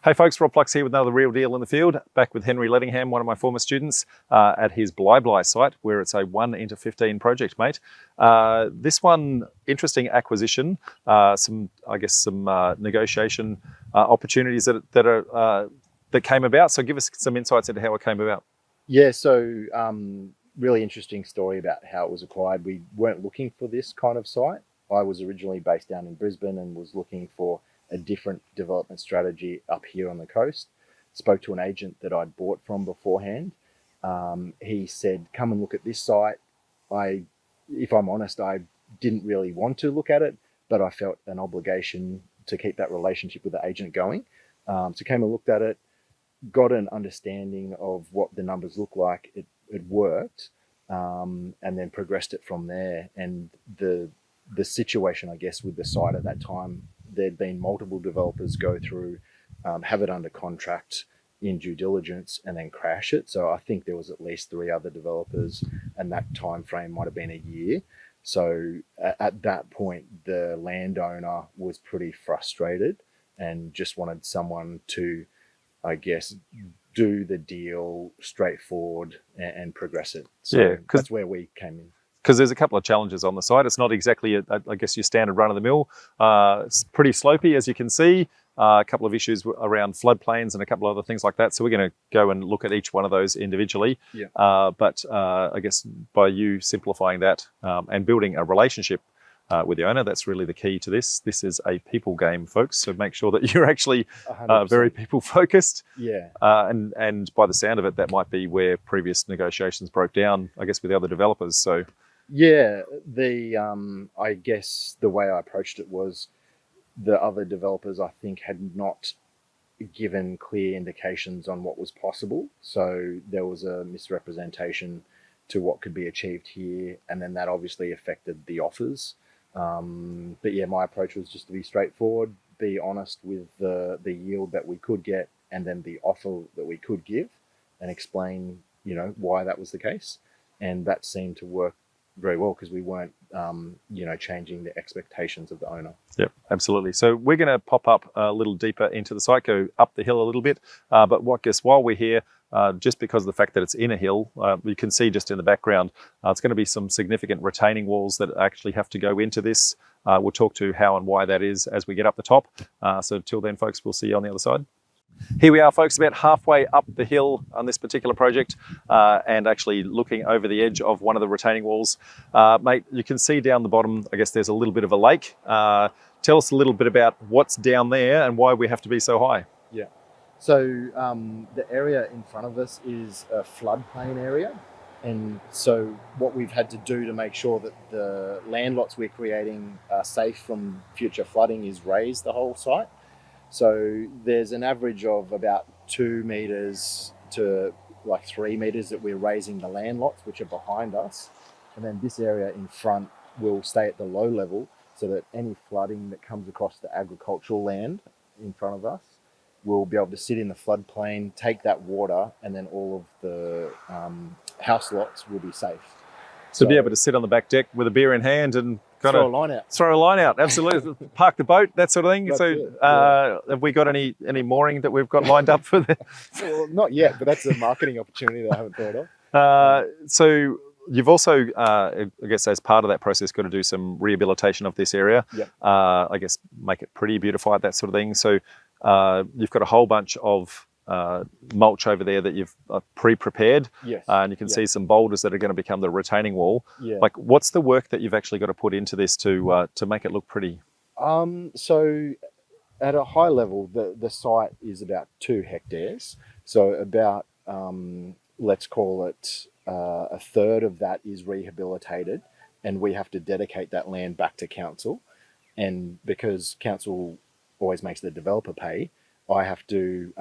Hey folks, Rob Flux here with another Real Deal in the Field, back with Henry Ledingham, one of my former students, at his Bli Bli site, where it's a 1:15 project, mate. This one, interesting acquisition, some negotiation opportunities that came about. So give us some insights into how it came about. Yeah, so really interesting story about how it was acquired. We weren't looking for this kind of site. I was originally based down in Brisbane and was looking for a different development strategy up here on the coast. Spoke to an agent that I'd bought from beforehand. He said, come and look at this site. If I'm honest, I didn't really want to look at it, but I felt an obligation to keep that relationship with the agent going. So came and looked at it, got an understanding of what the numbers look like. It worked, and then progressed it from there. And the situation, I guess, with the site at that time, there'd been multiple developers go through, have it under contract in due diligence, and then crash it. So I think there was at least 3 other developers, and that time frame might have been a year. So at that point, the landowner was pretty frustrated and just wanted someone to, I guess, do the deal straightforward and progress it. So Yeah, that's where we came in. Because there's a couple of challenges on the site. It's not exactly, I guess, your standard run-of-the-mill. It's pretty slopey, as you can see. A couple of issues around floodplains and a couple of other things like that. So we're going to go and look at each one of those individually. Yeah. But I guess by you simplifying that and building a relationship with the owner, that's really the key to this. This is a people game, folks. So make sure that you're actually very people focused. Yeah. And by the sound of it, that might be where previous negotiations broke down, I guess, with the other developers. So. Yeah, I guess the way I approached it was the other developers, I think, had not given clear indications on what was possible. So there was a misrepresentation to what could be achieved here, and then that obviously affected the offers. But yeah, my approach was just to be straightforward, be honest with the yield that we could get, and then the offer that we could give, and explain, why that was the case. And that seemed to work very well because we weren't, changing the expectations of the owner. Yep, absolutely. So we're going to pop up a little deeper into the site, go up the hill a little bit. But while we're here, just because of the fact that it's in a hill, you can see just in the background, it's going to be some significant retaining walls that actually have to go into this. We'll talk to how and why that is as we get up the top. So until then, folks, we'll see you on the other side. Here we are, folks, about halfway up the hill on this particular project, and actually looking over the edge of one of the retaining walls. Mate, you can see down the bottom, I guess there's a little bit of a lake. Tell us a little bit about what's down there and why we have to be so high. Yeah. So the area in front of us is a floodplain area. And so what we've had to do to make sure that the land lots we're creating are safe from future flooding is raise the whole site. So there's an average of about 2 meters to like 3 meters that we're raising the land lots, which are behind us. And then this area in front will stay at the low level so that any flooding that comes across the agricultural land in front of us will be able to sit in the floodplain, take that water, and then all of the house lots will be safe. So be able to sit on the back deck with a beer in hand and throw a line out. Throw a line out, absolutely. Park the boat, that sort of thing. That's so have we got any mooring that we've got lined up for that? Well, not yet, but that's a marketing opportunity that I haven't thought of. So you've also, I guess, as part of that process, got to do some rehabilitation of this area. Yep. I guess make it pretty, beautify it, that sort of thing. So you've got a whole bunch of mulch over there that you've pre-prepared. Yes. And you can see some boulders that are going to become the retaining wall. Yeah. Like, what's the work that you've actually got to put into this to make it look pretty? So at a high level, the site is about 2 hectares. So about, let's call it a third of that is rehabilitated, and we have to dedicate that land back to council. And because council always makes the developer pay, I have to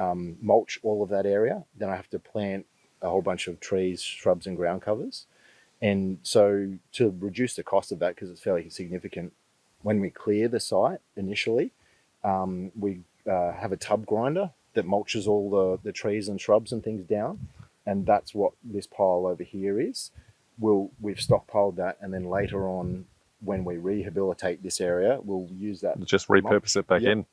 mulch all of that area. Then I have to plant a whole bunch of trees, shrubs, and ground covers. And so to reduce the cost of that, because it's fairly significant, when we clear the site initially, we have a tub grinder that mulches all the trees and shrubs and things down. And that's what this pile over here is. We've stockpiled that, and then later on, when we rehabilitate this area, we'll use that. Just repurpose it back in.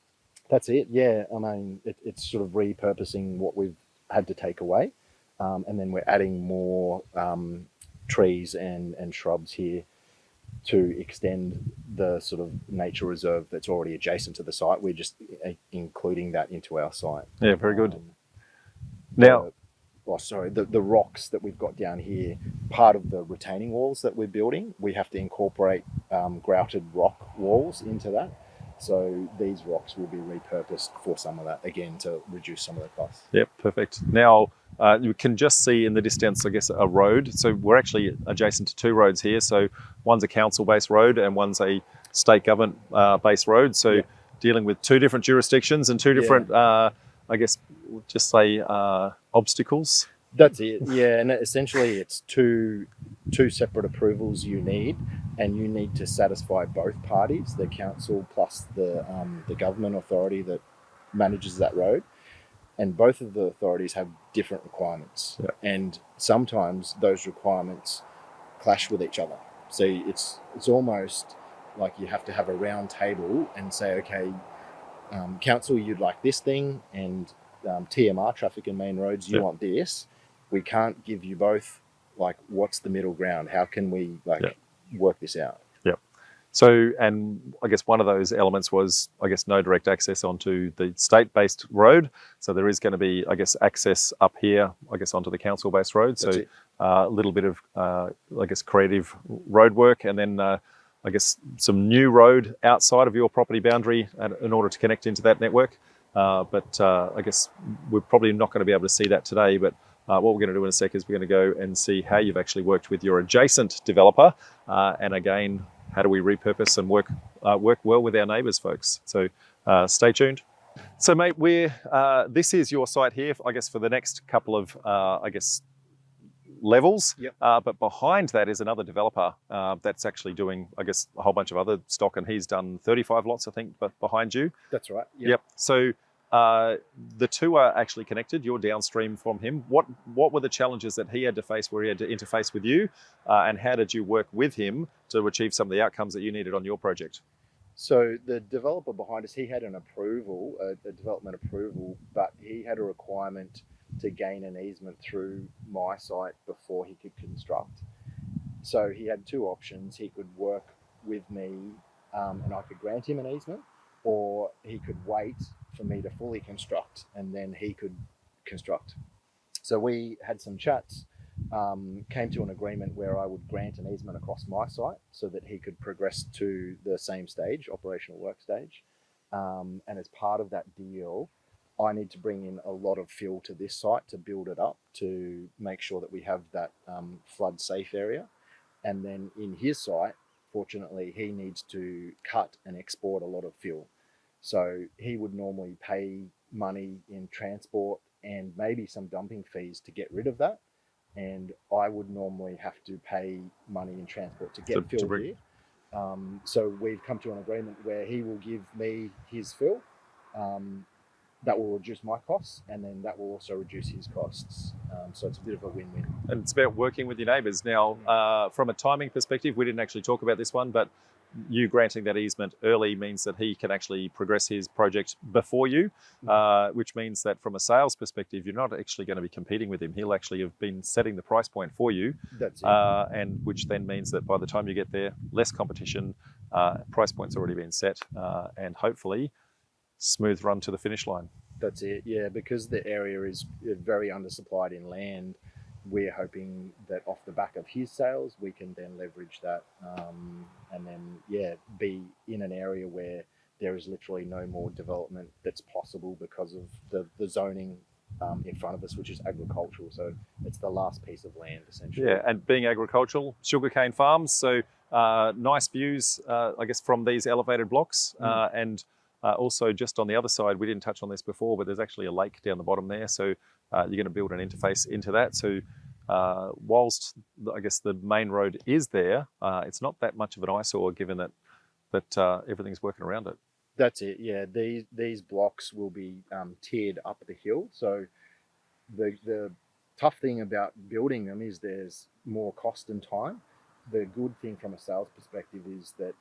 That's it. Yeah, I mean, it's sort of repurposing what we've had to take away, and then we're adding more trees and shrubs here to extend the sort of nature reserve that's already adjacent to the site. We're just including that into our site. Yeah, very good. Now, the rocks that we've got down here, part of the retaining walls that we're building, we have to incorporate grouted rock walls into that. So these rocks will be repurposed for some of that, again, to reduce some of the costs. Yep, perfect. Now, you can just see in the distance, I guess, a road. So we're actually adjacent to two roads here. So one's a council-based road and one's a state government-based road. So dealing with two different jurisdictions and two different, I guess, just say obstacles. That's it. Yeah, and essentially it's two separate approvals you need, and you need to satisfy both parties, the council plus the government authority that manages that road. And both of the authorities have different requirements, and sometimes those requirements clash with each other. So it's almost like you have to have a round table and say, okay, council, you'd like this thing, and TMR, traffic and main roads, you want this. We can't give you both. Like, what's the middle ground? How can we work this out? Yep. So, and I guess one of those elements was, I guess, no direct access onto the state-based road. So there is going to be, I guess, access up here, I guess, onto the council-based road. So a little bit of, I guess, creative road work, and then I guess some new road outside of your property boundary in order to connect into that network. But I guess we're probably not going to be able to see that today, but what we're going to do in a sec is we're going to go and see how you've actually worked with your adjacent developer. And again, how do we repurpose and work well with our neighbours, folks? So stay tuned. So, mate, this is your site here, I guess, for the next couple of, I guess, levels. But behind that is another developer that's actually doing, I guess, a whole bunch of other stock, and he's done 35 lots, I think, but behind you. That's right. Yep. So the two are actually connected. You're downstream from him. What were the challenges that he had to face where he had to interface with you, and how did you work with him to achieve some of the outcomes that you needed on your project? So the developer behind us, he had an approval, a development approval, but he had a requirement to gain an easement through my site before he could construct. So he had two options. He could work with me and I could grant him an easement, or he could wait for me to fully construct and then he could construct. So we had some chats, came to an agreement where I would grant an easement across my site so that he could progress to the same stage, operational work stage. And as part of that deal, I need to bring in a lot of fill to this site to build it up, to make sure that we have that flood safe area. And then in his site, fortunately, he needs to cut and export a lot of fill. So he would normally pay money in transport and maybe some dumping fees to get rid of that. And I would normally have to pay money in transport to get fill here. So we've come to an agreement where he will give me his fill. That will reduce my costs, and then that will also reduce his costs. So it's a bit of a win-win. And it's about working with your neighbours. Now, from a timing perspective, we didn't actually talk about this one, but you granting that easement early means that he can actually progress his project before you, which means that from a sales perspective, you're not actually going to be competing with him. He'll actually have been setting the price point for you. That's it. And which then means that by the time you get there, less competition, price point's already been set, and hopefully smooth run to the finish line. That's it, yeah, because the area is very undersupplied in land. We're hoping that off the back of his sales, we can then leverage that and then, be in an area where there is literally no more development that's possible because of the zoning in front of us, which is agricultural. So it's the last piece of land, essentially. Yeah, and being agricultural, sugarcane farms, so nice views, I guess, from these elevated blocks. And also, just on the other side, we didn't touch on this before, but there's actually a lake down the bottom there. So you're going to build an interface into that. So whilst, I guess, the main road is there, it's not that much of an eyesore given that everything's working around it. That's it, yeah. These blocks will be tiered up the hill. So the tough thing about building them is there's more cost and time. The good thing from a sales perspective is that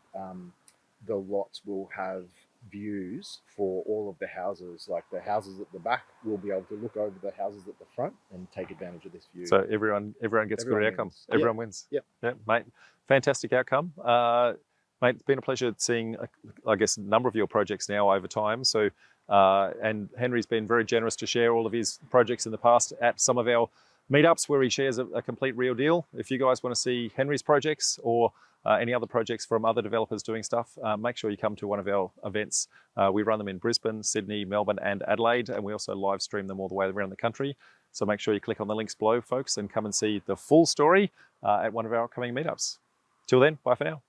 the lots will have views for all of the houses. Like the houses at the back will be able to look over the houses at the front and take advantage of this view. So everyone gets Everyone good outcome. wins. Everyone wins. Yep. Yeah, mate. Fantastic outcome. Mate, it's been a pleasure seeing, I guess, a number of your projects now over time. So, and Henry's been very generous to share all of his projects in the past at some of our meetups where he shares a complete real deal. If you guys want to see Henry's projects or any other projects from other developers doing stuff, make sure you come to one of our events. We run them in Brisbane, Sydney, Melbourne, and Adelaide, and we also live stream them all the way around the country. So make sure you click on the links below, folks, and come and see the full story at one of our upcoming meetups. Till then, bye for now.